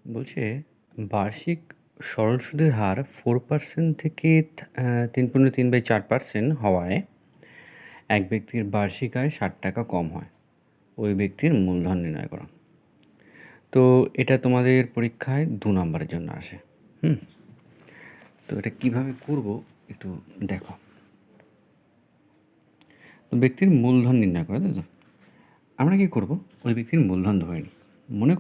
বলছে বার্ষিক সরল সুদের হার 4% থেকে 3.3/4% হওয়ায় এক ব্যক্তির বার্ষিক আয় 60 টাকা কম হয়। ওই ব্যক্তির মূলধন নির্ণয় করো। তো এটা তোমাদের পরীক্ষায় 2 নম্বরের জন্য আসে। তো এটা কিভাবে করব একটু দেখো। তো ব্যক্তির মূলধন নির্ণয় করো, তাই তো? আমরা কি করব, ওই ব্যক্তির মূলধন ধরে নিই। মনে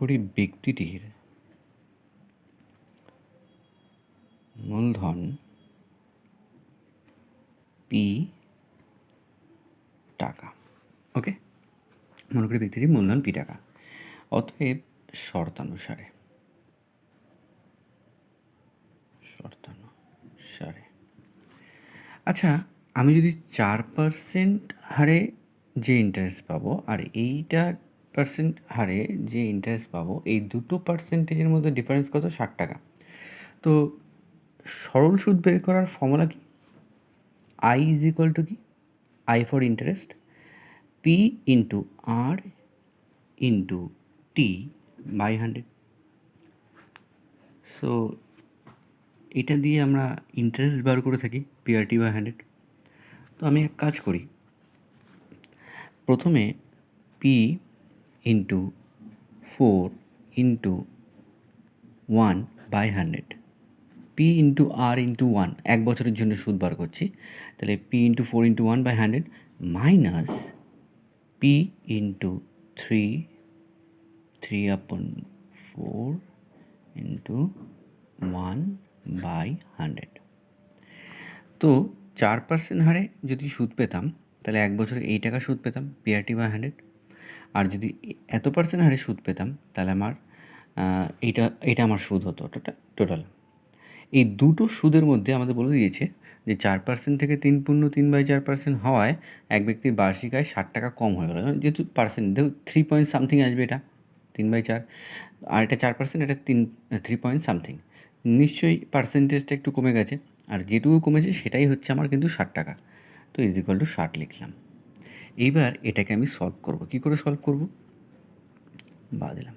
করি ব্যক্তিটির মূলধন পি টাকা। ওকে, মনে করি ব্যক্তিটির মূলধন পি টাকা। অতএব শর্তানুসারে আচ্ছা, আমি যদি 4% হারে যে ইন্টারেস্ট পাবো আর 8% হারে যে ইন্টারেস্ট পাবো, এই দুটো পার্সেন্টেজের মধ্যে ডিফারেন্স কত? 60 টাকা। তো সরল সুদ বের করার ফর্মুলা কি? আই ইজ ইকুয়াল টু কি? I for interest, P into R into T by 100। So এটা দিয়ে আমরা ইন্টারেস্ট বার করে থাকি, পিআরটি বাই 100। তো আমি এক কাজ করি, প্রথমে P into 4 into 1/100, P into আর ইন্টু 1 এক বছরের জন্য সুদ বার করছি। তাহলে P into 4 into 1/100 minus P into 3/4 into 1/100। তো 4% হারে যদি সুদ পেতাম, তাহলে এক বছরে এই টাকা সুদ পেতাম, পিআরটি বাই 100। আর যদি এত পার্সেন্ট হারে সুদ পেতাম, তাহলে আমার এইটা আমার সুদ হতো টোটাল। এই দুটো সুদের মধ্যে আমাদের বলে দিয়েছে যে 4% থেকে 3.3/4% হওয়ায় এক ব্যক্তির বার্ষিক আয় 60 টাকা কম হয়ে গেল। যেহেতু পার্সেন্ট দেখো 3 পয়েন্ট সামথিং আসবে, এটা 3/4, আর এটা 4%, এটা 3 পয়েন্ট সামথিং। নিশ্চয়ই পার্সেন্টেজটা একটু কমে গেছে, আর যেটুকু কমেছে সেটাই হচ্ছে আমার কিন্তু 60 টাকা। তো ইজ ইকুয়াল টু 60 লিখলাম। এইবার এটাকে আমি সলভ করব। কী করে সলভ করব? বাদ দিলাম।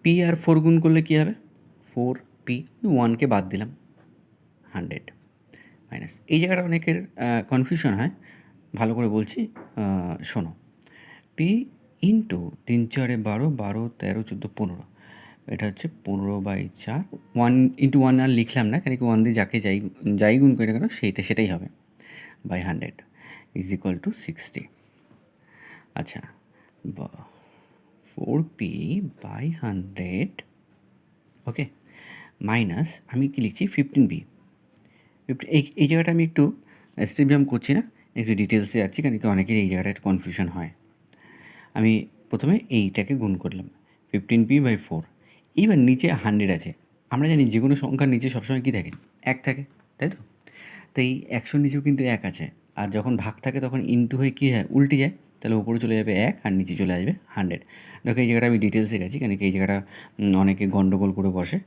পি আর 4 গুণ করলে কী হবে? 4p, 1কে বাদ দিলাম, 100 মাইনাস। এই জায়গাটা অনেকের কনফিউশন হয়, ভালো করে বলছি, শোনো। পি ইন্টু 3×4=12, 12, 13, 14, 15, এটা হচ্ছে 15/4। 1 ইন্টু 1 আর লিখলাম না, কেন কি 1 দিয়ে যাই গুণ করে কেন সেটাই হবে, বাই 100 ইজ ইকুয়াল টু 60। আচ্ছা, 4p/100, ওকে, মাইনাস আমি কি লিখছি? 15p। এই জায়গাটা আমি একটু স্টেডিয়াম করছি না, একটু ডিটেলসে যাচ্ছি, কারণ কি অনেকের এই জায়গাটা একটু কনফিউশন হয়। আমি প্রথমে এইটাকে গুণ করলাম, 15p/4। এইবার নিচে 100 আছে। আমরা জানি যে কোনো সংখ্যার নিচে সবসময় কী থাকে? 1 থাকে, তাই তো? তো এই 100-র নিচেও কিন্তু 1 আছে। আর যখন ভাগ থাকে তখন ইনটু হয়ে কী হয়? উল্টে যায়। তাহলে উপরে চলে যাবে 1 আর নিচে চলে আসবে 100। দেখো এই জায়গাটা আমি ডিটেলসে গেছি, কেন কি এই জায়গাটা অনেকে গন্ডগোল করে বসে।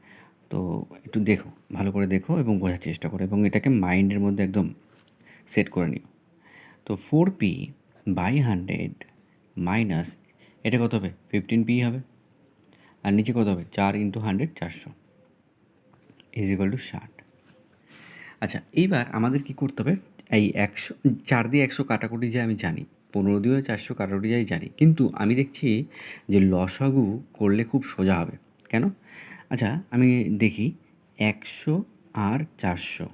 তো একটু দেখো, ভালো করে দেখো এবং বোঝার চেষ্টা করো, এবং এটাকে মাইন্ডের মধ্যে একদম সেট করে নিও। তো 4p/100 মাইনাস এটা কত হবে? 15p হবে। আর নিচে কত হবে? 4 ইন্টু 100, 400 ইজ ইকুয়াল টু 60। আচ্ছা, এইবার আমাদের কী করতে হবে? এই 100, 4 দিয়ে 100 কাটাকুটি যায় আমি জানি, 15 দিয়েও 400 কাটাকুটি যায় জানি, কিন্তু আমি দেখছি যে লসাগু করলে খুব সোজা হবে। কেন? আচ্ছা, আমি দেখি 100 আর 400,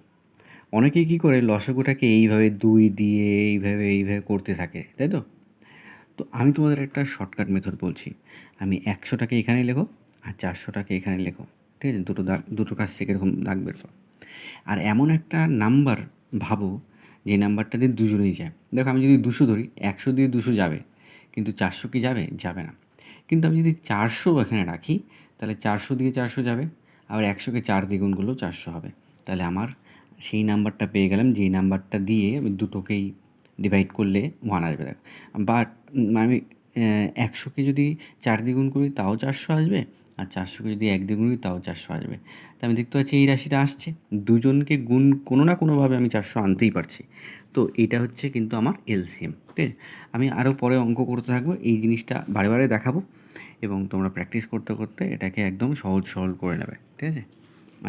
অনেকেই কী করে লসাগুটাকে এইভাবে 2 দিয়ে এইভাবে করতে থাকে, তাই তো? তো আমি তোমাদের একটা শর্টকাট মেথড বলছি। আমি 100টাকে এখানে লেখো আর 400টাকে এখানে লেখো, ঠিক আছে? দুটো কাজ থেকে এরকম দাগ বের করো। আর এমন একটা নাম্বার ভাবো যে নাম্বারটা দিয়ে দুজনেই যায়। দেখো আমি যদি 200 ধরি, 100 দিয়ে 200 যাবে, কিন্তু 400 কি যাবে? যাবে না। কিন্তু আমি যদি 400 এখানে রাখি, তাহলে 400 দিয়ে 400 যাবে, আবার 100কে 4 দিয়ে গুণ করলেও 400 হবে। তাহলে আমার সেই নাম্বারটা পেয়ে গেলাম, যেই নাম্বারটা দিয়ে আমি দুটোকেই ডিভাইড করলে 1 আসবে। দেখো, বাট আমি 100কে যদি 4 দিয়ে গুণ করি তাও 400 আসবে, আর 400কে যদি 1 দিয়ে গুণ করি তাও 400 আসবে। তা আমি দেখতে পাচ্ছি এই রাশিটা আসছে, দুজনকে গুণ কোনো না কোনোভাবে আমি 400 আনতেই পারছি। তো এটা হচ্ছে কিন্তু আমার এলসিএম, ঠিক আছে? আমি আরও পরে অঙ্ক করতে থাকবো, এই জিনিসটা বারে বারে দেখাবো এবং তোমরা প্র্যাকটিস করতে করতে এটাকে একদম সহজ সরল করে নেবে, ঠিক আছে?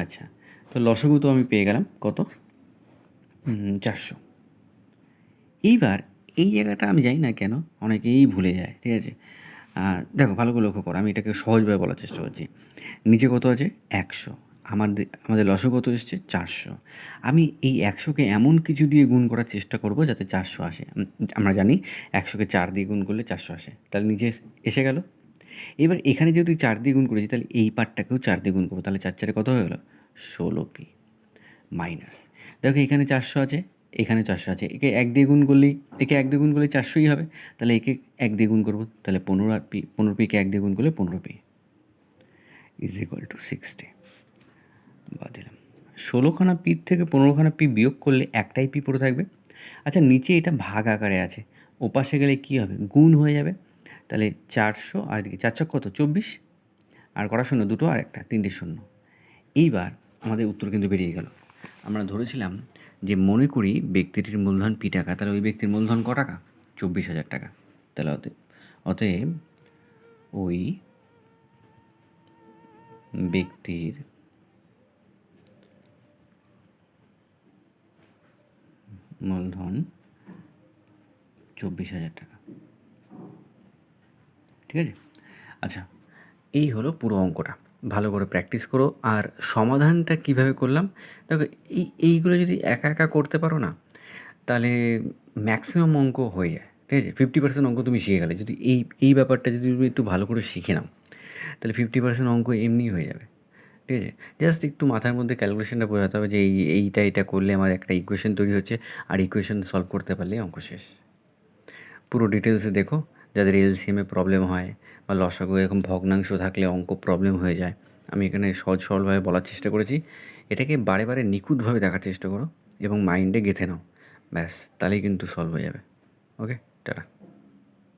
আচ্ছা, তো লসাগু তো আমি পেয়ে গেলাম কত, 400। এইবার এই জায়গাটা আমি জানি না কেন অনেকেই ভুলে যায়, ঠিক আছে? দেখো ভালো করে লক্ষ্য করো, আমি এটাকে সহজভাবে বলার চেষ্টা করছি। নিচে কত আছে, 100, আমাদের লসাগু কত এসছে, 400। আমি এই 100কে এমন কিছু দিয়ে গুণ করার চেষ্টা করব যাতে 400 আসে। আমরা জানি 100কে 4 দিয়ে গুণ করলে 400 আসে, তাহলে নিচে এসে গেল। এবার এখানে যেহেতু 4 দিয়ে গুণ করেছি, তাহলে এই পার্টটাকেও 4 দিয়ে গুণ করবো, তাহলে 4 4 কত হয়ে গেল, 16p মাইনাস। দেখো এখানে 400 আছে, এখানে 400 আছে, একে 1 দিয়ে গুণ করলেই, একে 1 দিয়ে গুণ করলে 400ই হবে, তাহলে একে 1 দিয়ে গুণ করবো, তাহলে 15p, 15pকে 1 দিয়ে গুণ করলে 15p ইজ ইকুয়াল টু 60। বা দিলাম 16খানা পি থেকে 15খানা পি বিয়োগ করলে একটাই পি পড়ে থাকবে। আচ্ছা, নিচে এটা ভাগ আকারে আছে, ওপাশে গেলে কী হবে, গুণ হয়ে যাবে। তাহলে 400 আর এদিকে 4 ছক কত, 24, আর কটা শূন্য, দুটো আর একটা, 3টে শূন্য। এইবার আমাদের উত্তর কিন্তু বেরিয়ে গেল। আমরা ধরেছিলাম যে মনে করি ব্যক্তিটির মূলধন পি টাকা, তাহলে ওই ব্যক্তির মূলধন ক টাকা, 24,000 টাকা। তাহলে অতএব ওই ব্যক্তির মূলধন 24,000 টাকা, ঠিক আছে? আচ্ছা, এই হলো পুরো অঙ্কটা, ভালো করে প্র্যাকটিস করো। আর সমাধানটা কিভাবে করলাম দেখো, এইগুলো যদি একা একা করতে পারো না, তাহলে ম্যাক্সিমাম অঙ্ক হয়ে যায়, ঠিক আছে? 50% অঙ্ক তুমি শিখে গেলে, যদি এই ব্যাপারটা যদি তুমি একটু ভালো করে শিখে নাও, তাহলে 50% অঙ্ক এমনিই হয়ে যাবে, ঠিক আছে? জাস্ট একটু মাথার মধ্যে ক্যালকুলেশনটা বোঝাতে হবে যে এইটা করলে আমার একটা ইকুয়েশন তৈরি হচ্ছে, আর ইকুয়েশন সলভ করতে পারলেই অঙ্ক শেষ। পুরো ডিটেলসে দেখো, যাদের এলসিএমে প্রবলেম হয় বা লসাগু এরকম ভগ্নাংশ থাকলে অঙ্ক প্রবলেম হয়ে যায়, আমি এখানে সহজ সরলভাবে বলার চেষ্টা করেছি। এটাকে বারে বারে নিখুঁতভাবে দেখার চেষ্টা করো এবং মাইন্ডে গেঁথে নাও, ব্যাস তাহলেই কিন্তু সলভ হয়ে যাবে। ওকে, টাটা।